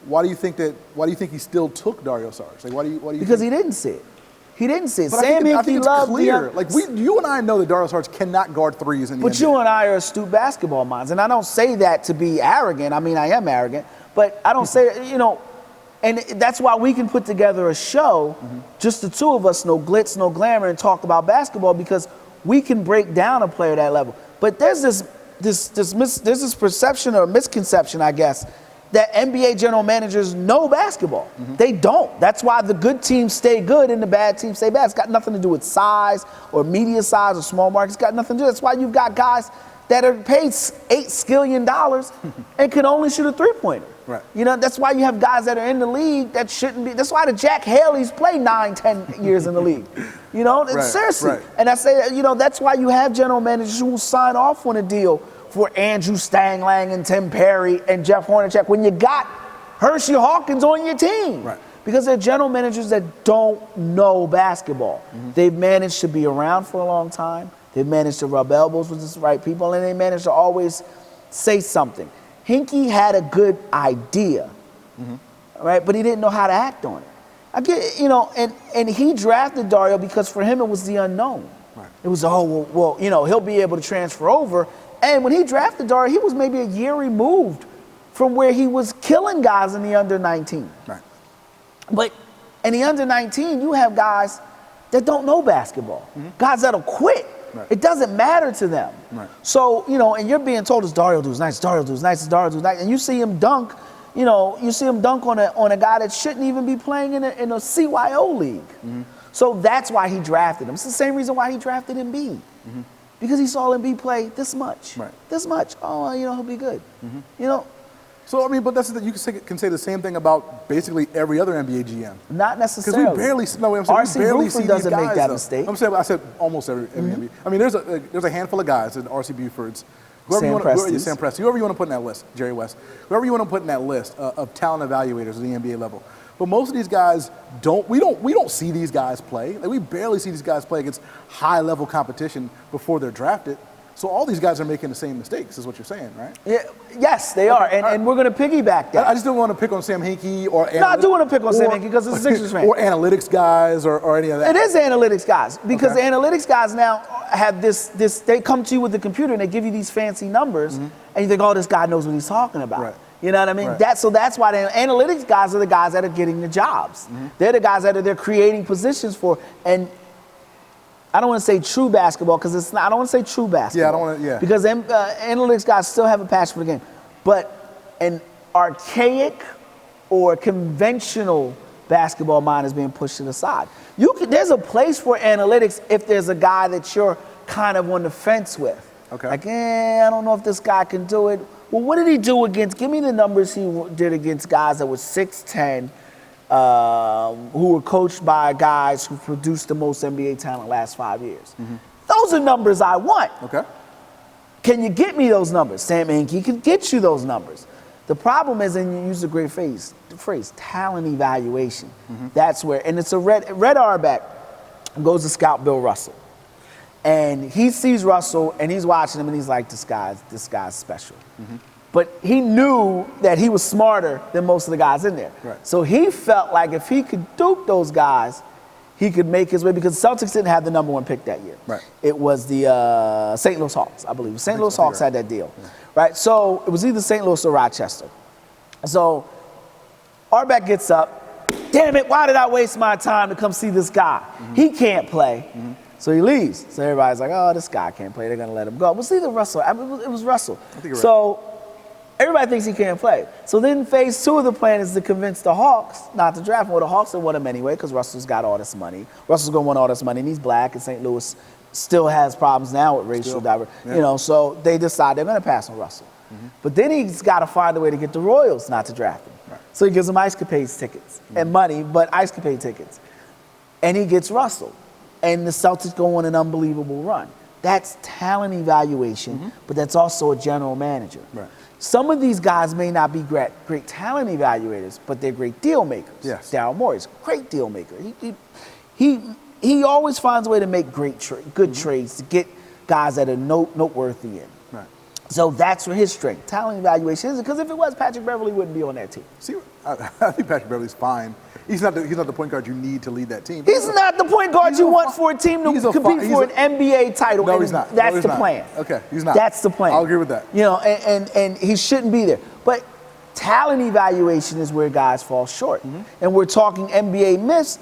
Speaker 2: Why do you think he still took Dario Saric? Like, why do you
Speaker 1: Because he didn't see it. He didn't see it.
Speaker 2: But
Speaker 1: Sam
Speaker 2: I think
Speaker 1: Hinkie loved
Speaker 2: clear. Like you and I know that Dario Saric cannot guard threes in the NBA.
Speaker 1: But you and I are astute basketball minds, and I don't say that to be arrogant. I mean, I am arrogant, but I don't say that, and that's why we can put together a show, just the two of us, no glitz, no glamour, and talk about basketball, because we can break down a player at that level. But there's this perception or misconception, I guess, that NBA general managers know basketball. They don't. That's why the good teams stay good and the bad teams stay bad. It's got nothing to do with size or media size or small markets. It's got nothing to do. That's why you've got guys that are paid $8 skillion and can only shoot a three-pointer. Right. That's why you have guys that are in the league that shouldn't be. That's why the Jack Haley's play 9-10 years in the league. Seriously. Right. And I say, that's why you have general managers who will sign off on a deal for Andrew Stanglang and Tim Perry and Jeff Hornacek when you got Hershey Hawkins on your team. Right. Because they're general managers that don't know basketball. They've managed to be around for a long time. They've managed to rub elbows with the right people, and they managed to always say something. Hinkie had a good idea right? But he didn't know how to act on it. I get, you know, and he drafted Dario because for him it was the unknown.
Speaker 2: Right.
Speaker 1: It was, well, you know, he'll be able to transfer over. And when he drafted Dario, he was maybe a year removed from where he was killing guys in the under 19.
Speaker 2: Right.
Speaker 1: But in the under 19, you have guys that don't know basketball, guys that'll quit.
Speaker 2: Right.
Speaker 1: It doesn't matter to them.
Speaker 2: Right.
Speaker 1: So, you know, and you're being told, is Dario dude's nice, Dario dude's nice, Dario dude's nice, and you see him dunk, you know, you see him dunk on a guy that shouldn't even be playing in a CYO league. So that's why he drafted him. It's the same reason why he drafted Embiid. Because he saw Embiid play this much.
Speaker 2: Right.
Speaker 1: This much. Oh, you know, he'll be good. You know,
Speaker 2: So, I mean, but that's the thing. You can say the same thing about basically every other NBA GM.
Speaker 1: not
Speaker 2: Because
Speaker 1: necessarily.
Speaker 2: we barely, no, I'm saying
Speaker 1: R.C.
Speaker 2: we barely
Speaker 1: Buford
Speaker 2: see
Speaker 1: doesn't
Speaker 2: these
Speaker 1: make
Speaker 2: guys,
Speaker 1: that
Speaker 2: though.
Speaker 1: mistake.
Speaker 2: I'm saying, I said almost every NBA. I mean, there's a handful of guys, R.C. Bufords,
Speaker 1: Sam Presti's.
Speaker 2: Sam Presti, whoever you want to put in that list, Jerry West, whoever you want to put in that list of talent evaluators at the NBA level. But most of these guys we don't see these guys play. Like, we barely see these guys play against high level competition before they're drafted. So all these guys are making the same mistakes, is what you're saying, right?
Speaker 1: Yeah, yes, they are. And we're going to piggyback that.
Speaker 2: I just don't want to pick on Sam Hinkie or
Speaker 1: No, I do want to pick on Sam Hinkie because it's a Sixers fan.
Speaker 2: Or analytics guys or any of that.
Speaker 1: It is analytics guys because
Speaker 2: Okay.
Speaker 1: the analytics guys now have this. They come to you with the computer and they give you these fancy numbers, and you think, oh, this guy knows what he's talking about.
Speaker 2: Right.
Speaker 1: You know what I mean?
Speaker 2: Right.
Speaker 1: So that's why the analytics guys are the guys that are getting the jobs. They're the guys that they're creating positions for. And I don't want to say true basketball because it's not. I don't want to say true basketball.
Speaker 2: Yeah, I don't want to. Yeah.
Speaker 1: Because analytics guys still have a passion for the game, but an archaic or conventional basketball mind is being pushed to the side. There's a place for analytics if there's a guy that you're kind of on the fence with.
Speaker 2: Okay.
Speaker 1: Like, I don't know if this guy can do it. Well, what did he do against? Give me the numbers he did against guys that were 6'10", who were coached by guys who produced the most NBA talent last 5 years. Those are numbers I want.
Speaker 2: Okay.
Speaker 1: Can you get me those numbers? Sam Hinkie can get you those numbers. The problem is, and you use the great phrase, talent evaluation. That's where, and it's Red Auerbach goes to scout Bill Russell. And he sees Russell and he's watching him and he's like, this guy's special. But he knew that he was smarter than most of the guys in there.
Speaker 2: Right.
Speaker 1: So he felt like if he could duke those guys, he could make his way because the Celtics didn't have the number 1 pick that year.
Speaker 2: Right.
Speaker 1: It was the St. Louis Hawks, I believe. St. Louis Hawks had that deal. Yeah. Right? So it was either St. Louis or Rochester. So Auerbach gets up. Damn it, why did I waste my time to come see this guy? He can't play. So he leaves. So everybody's like, oh, this guy can't play. They're going to let him go. It was either Russell. It was Russell.
Speaker 2: I think you're right.
Speaker 1: So everybody thinks he can't play. So then phase 2 of the plan is to convince the Hawks not to draft him. Well, the Hawks will want him anyway because Russell's got all this money. Russell's going to want all this money, and he's black, and St. Louis still has problems now with racial diversity.
Speaker 2: Yeah.
Speaker 1: You know, so they decide they're going to pass on Russell. But then he's got to find a way to get the Royals not to draft him.
Speaker 2: Right.
Speaker 1: So he gives them Ice Capades tickets and money, but Ice Capade tickets. And he gets Russell. And the Celtics go on an unbelievable run. That's talent evaluation, but that's also a general manager.
Speaker 2: Right.
Speaker 1: Some of these guys may not be great talent evaluators, but they're great deal makers.
Speaker 2: Yes.
Speaker 1: Daryl Morey's a great deal maker. He always finds a way to make good trades to get guys that are noteworthy in.
Speaker 2: Right.
Speaker 1: So that's where his strength. Talent evaluation is, because if it was, Patrick Beverly wouldn't be on that team.
Speaker 2: See, I think Patrick Beverly's fine. He's not the point guard you need to lead that team.
Speaker 1: He's not the point guard you want for a team to compete for an NBA title.
Speaker 2: No, he's not.
Speaker 1: That's the plan.
Speaker 2: Okay, he's not.
Speaker 1: That's the plan.
Speaker 2: I'll agree with that.
Speaker 1: You know, and he shouldn't be there. But talent evaluation is where guys fall short. And we're talking NBA myths.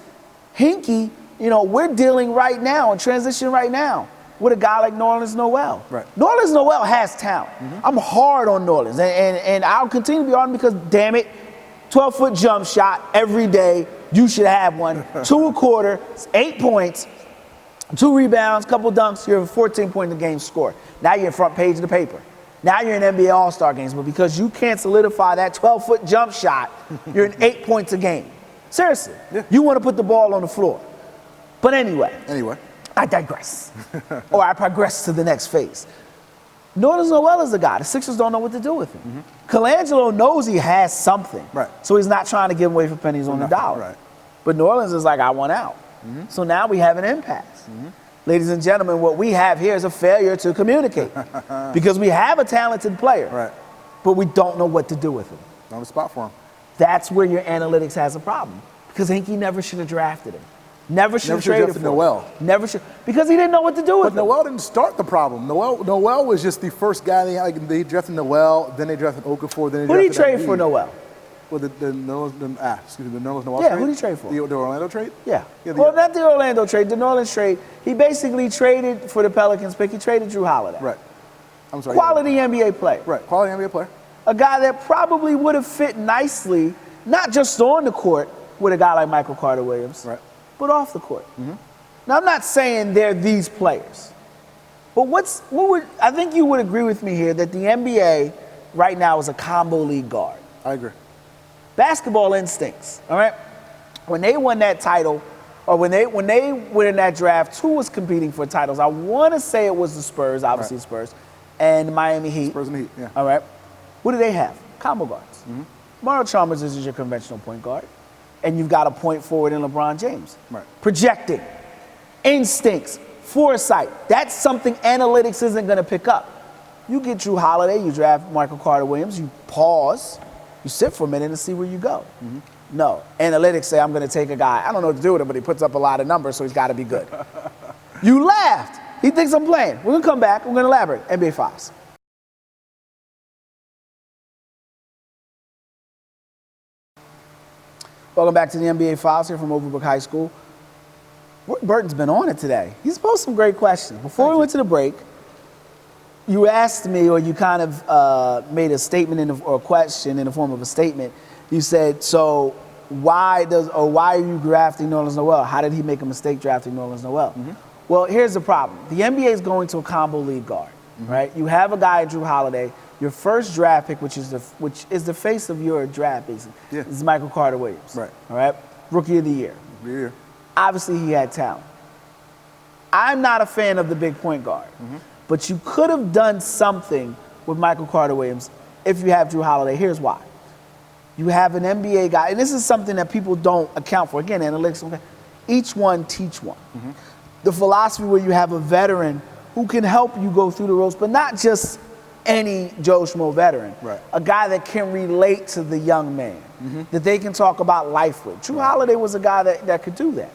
Speaker 1: Hinkie, you know, we're dealing right now and transition right now with a guy like Nerlens Noel.
Speaker 2: Right.
Speaker 1: Nerlens Noel has talent. I'm hard on Nerlens, and I'll continue to be on him because, damn it, 12-foot jump shot every day. You should have one. 2 a quarter, 8 points, 2 rebounds, couple dunks. You're a 14-point-a-game score. Now you're in front page of the paper. Now you're in NBA All-Star games, but because you can't solidify that 12-foot jump shot, you're in 8 points a game. Seriously.
Speaker 2: Yeah.
Speaker 1: You want to put the ball on the floor. But anyway, I digress. Or I progress to the next phase. Nerlens Noel is the guy. The Sixers don't know what to do with him. Colangelo knows he has something.
Speaker 2: Right.
Speaker 1: So he's not trying to give him away for pennies on the dollar.
Speaker 2: Right.
Speaker 1: But Nerlens is like, I want out. So now we have an impasse. Ladies and gentlemen, what we have here is a failure to communicate. Because we have a talented player,
Speaker 2: Right.
Speaker 1: but we don't know what to do with him.
Speaker 2: On the spot for him.
Speaker 1: That's where your analytics has a problem. Because Hinkie never should have drafted him. Never should have traded for him.
Speaker 2: Noel.
Speaker 1: Never should. Because he didn't know what to do with him.
Speaker 2: But Noel didn't start the problem. Noel was just the first guy. They drafted Noel, then they drafted Okafor, then they drafted
Speaker 1: Who did he trade for Noel?
Speaker 2: Well, the Noel Noel
Speaker 1: Yeah,
Speaker 2: trade?
Speaker 1: who did he trade for?
Speaker 2: The Orlando trade?
Speaker 1: Yeah. Well, not the Orlando trade, the New Orleans trade. He basically traded for the Pelicans pick. He traded Drew Holiday.
Speaker 2: Right. I'm sorry.
Speaker 1: Quality NBA player.
Speaker 2: Right. Quality NBA player.
Speaker 1: A guy that probably would have fit nicely, not just on the court with a guy like Michael Carter Williams,
Speaker 2: right,
Speaker 1: but off the court. Now, I'm not saying they're these players, but I think you would agree with me here that the NBA right now is a combo league guard.
Speaker 2: I agree.
Speaker 1: Basketball instincts, all right? When they won that title, or when they were in that draft, who was competing for titles? I want to say it was the Spurs, obviously Spurs, and the Miami Heat.
Speaker 2: Spurs and Heat, yeah.
Speaker 1: All right. What do they have? Combo guards. Mario Chalmers is your conventional point guard, and you've got a point forward in LeBron James.
Speaker 2: Right.
Speaker 1: Projecting, instincts, foresight. That's something analytics isn't going to pick up. You get Drew Holiday, you draft Michael Carter Williams, you pause, you sit for a minute and see where you go. No, analytics say I'm going to take a guy. I don't know what to do with him, but he puts up a lot of numbers, so he's got to be good. You laughed. He thinks I'm playing. We're going to come back. We're going to elaborate. NBA Files. Welcome back to the NBA Files here from Overbrook High School. Burton's been on it today. He's posed some great questions. Before we went to the break, you asked me, or you kind of made a statement or a question in the form of a statement. You said, so why are you drafting Nerlens Noel? How did he make a mistake drafting Nerlens Noel? Well, here's the problem. The NBA is going to a combo league guard, right? You have a guy, Drew Holiday. Your first draft pick, which is the face of your draft, basically, is Michael Carter Williams.
Speaker 2: Right.
Speaker 1: All right? Rookie of the year.
Speaker 2: Yeah.
Speaker 1: Obviously, he had talent. I'm not a fan of the big point guard, but you could have done something with Michael Carter Williams if you have Drew Holiday. Here's why. You have an NBA guy, and this is something that people don't account for. Again, analytics, okay? Each one teach one. The philosophy where you have a veteran who can help you go through the ropes, but not just any Joe Schmo veteran.
Speaker 2: Right.
Speaker 1: A guy that can relate to the young man, that they can talk about life with. Drew Holiday was a guy that could do that.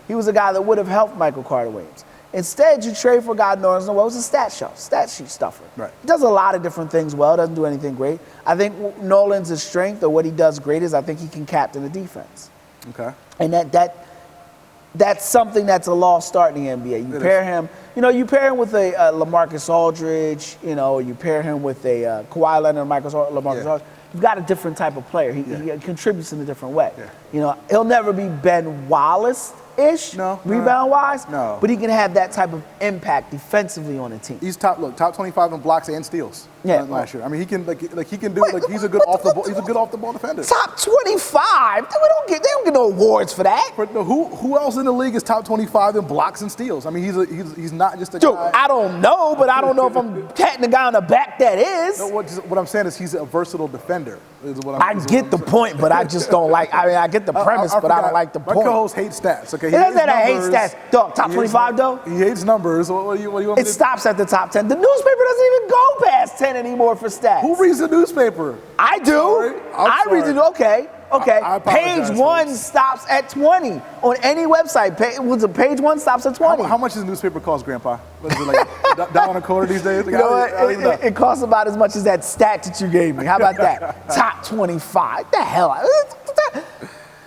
Speaker 1: He was a guy that would have helped Michael Carter Williams. Instead, you trade for a guy, Nerlens Noel, who's a stat sheet stuffer.
Speaker 2: Right.
Speaker 1: He does a lot of different things well, doesn't do anything great. I think Nolan's strength, or what he does great, is I think he can captain the defense.
Speaker 2: Okay.
Speaker 1: And that's something that's a lost start in the NBA. You pair him with a LaMarcus Aldridge, you pair him with a Kawhi Leonard, LaMarcus Aldridge. You've got a different type of player. He contributes in a different way.
Speaker 2: Yeah.
Speaker 1: He'll never be Ben Wallace-ish, rebound-wise, but he can have that type of impact defensively on a team.
Speaker 2: He's top 25 in blocks and steals. Last year. I mean, he can he's a good off the ball defender.
Speaker 1: Top 25? They don't get no awards for that.
Speaker 2: But who else in the league is top 25 in blocks and steals? I mean, he's not just a guy.
Speaker 1: I don't know, but I don't know if I'm patting the guy on the back that is.
Speaker 2: No, what I'm saying is he's a versatile defender.
Speaker 1: I get the point, but I just don't like. I mean, I get the premise, but I don't like the point.
Speaker 2: My co-host hates stats. Okay,
Speaker 1: he doesn't say I hate stats. Dog, top 25 though.
Speaker 2: He hates numbers. What do you want me to do?
Speaker 1: It stops at the top 10. The newspaper doesn't even go past 10 anymore for stats.
Speaker 2: Who reads the newspaper?
Speaker 1: I do. I read it. Okay.
Speaker 2: I
Speaker 1: page 1 stops at 20 on any website. Page 1 stops at 20.
Speaker 2: How much does a newspaper cost, Grandpa? What is it, like $1.25 these days? Like,
Speaker 1: you know what? It costs about as much as that stat that you gave me. How about that? Top 25. The hell?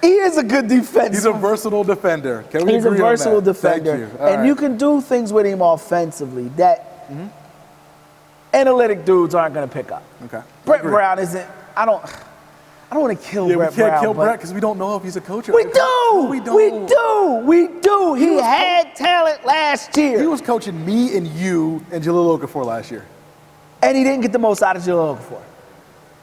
Speaker 1: He is a good defender.
Speaker 2: He's a versatile defender. Can we
Speaker 1: He's
Speaker 2: agree
Speaker 1: a versatile
Speaker 2: on that?
Speaker 1: defender.
Speaker 2: Thank you.
Speaker 1: And you can do things with him offensively that analytic dudes aren't going to pick up.
Speaker 2: Okay.
Speaker 1: Brett Brown isn't. I don't want to kill Brett Brown.
Speaker 2: We can't kill Brett because we don't know if he's a coach.
Speaker 1: We do. We do. He had talent last year.
Speaker 2: He was coaching me and you and Jahlil Okafor last year.
Speaker 1: And he didn't get the most out of Jahlil Okafor.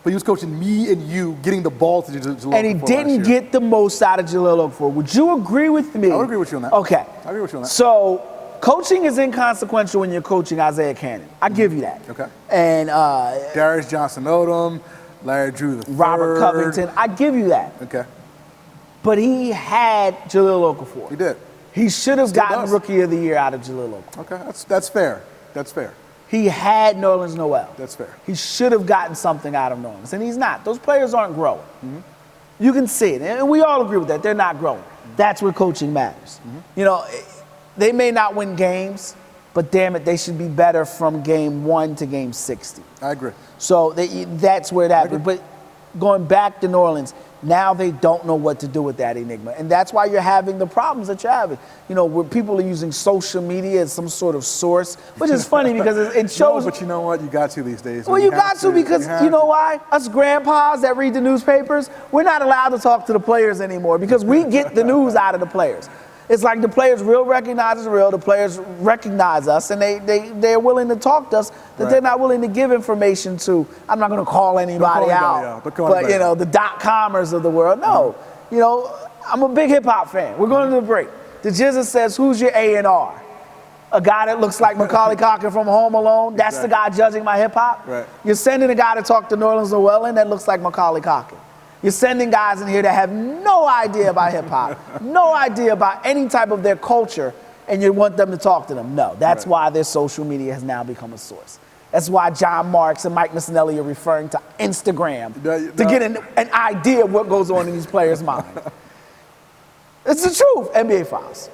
Speaker 2: But he was coaching me and you getting the ball to Jahlil Okafor.
Speaker 1: And he didn't get the most out of Jahlil Okafor. Would you agree with me?
Speaker 2: I would agree with you on that.
Speaker 1: Okay.
Speaker 2: I agree with you on that.
Speaker 1: So coaching is inconsequential when you're coaching Isaiah Cannon. I give you that.
Speaker 2: Okay.
Speaker 1: And
Speaker 2: Darius Johnson-Odom, Larry Drew III.
Speaker 1: Robert Covington. I give you that.
Speaker 2: Okay.
Speaker 1: But he had Jahlil Okafor.
Speaker 2: He did.
Speaker 1: He should have gotten Rookie of the Year out of Jahlil Okafor.
Speaker 2: Okay, that's fair. That's fair.
Speaker 1: He had Nerlens Noel.
Speaker 2: That's fair.
Speaker 1: He should have gotten something out of Nerlens, and he's not. Those players aren't growing. You can see it, and we all agree with that. They're not growing. That's where coaching matters. You know, they may not win games, but damn it, they should be better from game 1 to game 60.
Speaker 2: I agree.
Speaker 1: So that's where it happened. But going back to New Orleans, now they don't know what to do with that enigma. And that's why you're having the problems that you're having. You know, where people are using social media as some sort of source, which is funny because it shows.
Speaker 2: No, but you know what? You got to these days.
Speaker 1: Well, you got to because you know why? Us grandpas that read the newspapers, we're not allowed to talk to the players anymore because we get the news out of the players. It's like the players real recognize us real, the players recognize us, and they're willing to talk to us, that they're not willing to give information to. I'm not going to call anybody out, but you know, the .comers of the world. No, you know, I'm a big hip-hop fan. We're going to the break. The Jizza says, who's your A&R? A guy that looks like Macaulay Culkin from Home Alone? That's the guy judging my hip-hop?
Speaker 2: Right.
Speaker 1: You're sending a guy to talk to New Orleans Llewellyn that looks like Macaulay Culkin. You're sending guys in here that have no idea about hip-hop, no idea about any type of their culture, and you want them to talk to them. No, that's why their social media has now become a source. That's why John Marks and Mike Missinelli are referring to Instagram to get an idea of what goes on in these players' minds. It's the truth. NBA Files.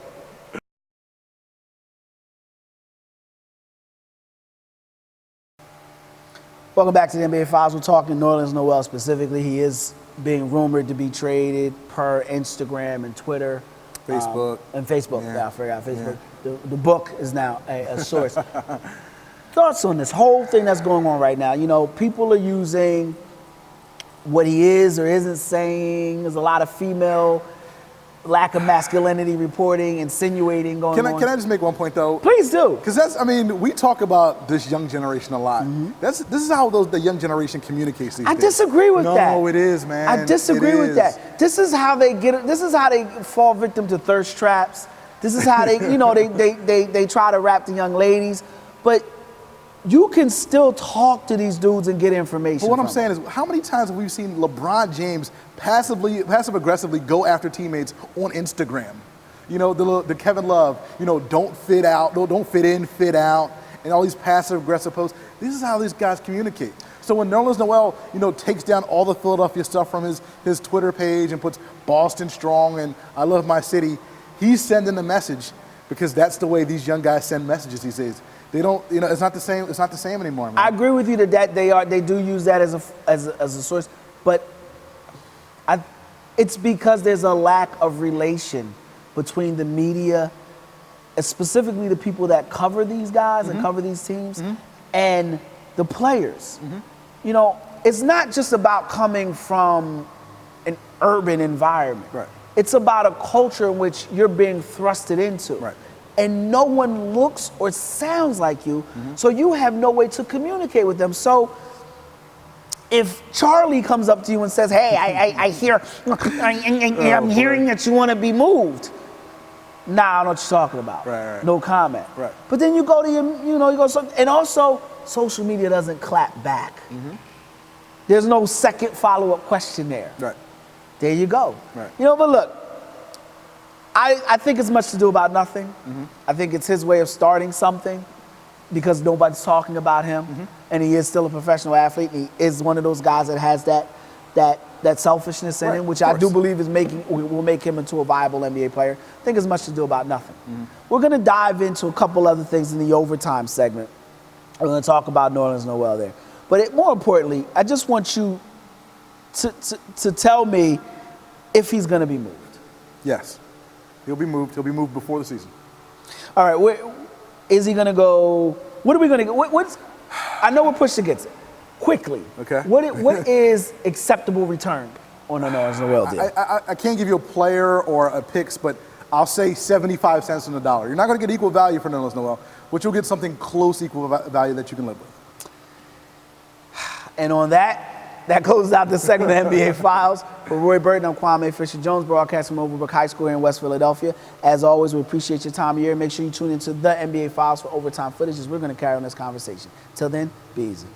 Speaker 1: Welcome back to the NBA Files. We're talking New Orleans Noel specifically. He is being rumored to be traded per Instagram and Twitter.
Speaker 2: Facebook.
Speaker 1: And Facebook. Yeah, I forgot Facebook. Yeah. The book is now a source. Thoughts on this whole thing that's going on right now? You know, people are using what he is or isn't saying. There's a lot of female lack of masculinity reporting, insinuating going on.
Speaker 2: Can I just make one point though?
Speaker 1: Please do.
Speaker 2: Because that's, I mean, we talk about this young generation a lot. This is how the young generation communicates these days.
Speaker 1: I disagree with that.
Speaker 2: No, it is, man.
Speaker 1: I disagree with that. This is how they get it. This is how they fall victim to thirst traps. This is how they, you know, they try to rap the young ladies. But you can still talk to these dudes and get information.
Speaker 2: But what I'm saying is, how many times have we seen LeBron James passive-aggressively go after teammates on Instagram? You know, the Kevin Love, you know, don't fit out, don't fit in, fit out, and all these passive-aggressive posts. This is how these guys communicate. So when New Orleans Noel, you know, takes down all the Philadelphia stuff from his Twitter page and puts Boston strong and I love my city, he's sending a message because that's the way these young guys send messages these days. They don't, you know, it's not the same. It's not the same anymore, man.
Speaker 1: I agree with you that they do use that as a source, but it's because there's a lack of relation between the media, specifically the people that cover these guys and cover these teams, and the players. You know, it's not just about coming from an urban environment.
Speaker 2: Right.
Speaker 1: It's about a culture in which you're being thrusted into.
Speaker 2: Right.
Speaker 1: And no one looks or sounds like you, so you have no way to communicate with them. So if Charlie comes up to you and says, hey, I hear, I'm hearing that you want to be moved. Nah, I don't know what you're talking about.
Speaker 2: Right.
Speaker 1: No comment.
Speaker 2: Right.
Speaker 1: But then you go to and also social media doesn't clap back. There's no second follow-up question there.
Speaker 2: Right.
Speaker 1: There you go.
Speaker 2: Right.
Speaker 1: You know, but look, I think it's much to do about nothing. I think it's his way of starting something because nobody's talking about him, and he is still a professional athlete. He is one of those guys that has that selfishness in him, which I do believe will make him into a viable NBA player. I think it's much to do about nothing. We're going to dive into a couple other things in the overtime segment. We're going to talk about New Orleans Noel there. But more importantly, I just want you to tell me if he's going to be moved.
Speaker 2: Yes. He'll be moved. He'll be moved before the season.
Speaker 1: All right. Where is he going to go? What are we going to go? I know we're pushed against it. Quickly.
Speaker 2: Okay.
Speaker 1: What is acceptable return on an New Orleans Noel deal?
Speaker 2: I can't give you a player or a picks, but I'll say 75 cents on the dollar. You're not going to get equal value for New Orleans Noel, but you'll get something close equal value that you can live with.
Speaker 1: And on that closes out the segment of NBA Files. For Roy Burton, I'm Kwame Fisher-Jones, broadcasting from Overbrook High School here in West Philadelphia. As always, we appreciate your time of year. Make sure you tune into the NBA Files for overtime footage as we're going to carry on this conversation. Till then, be easy.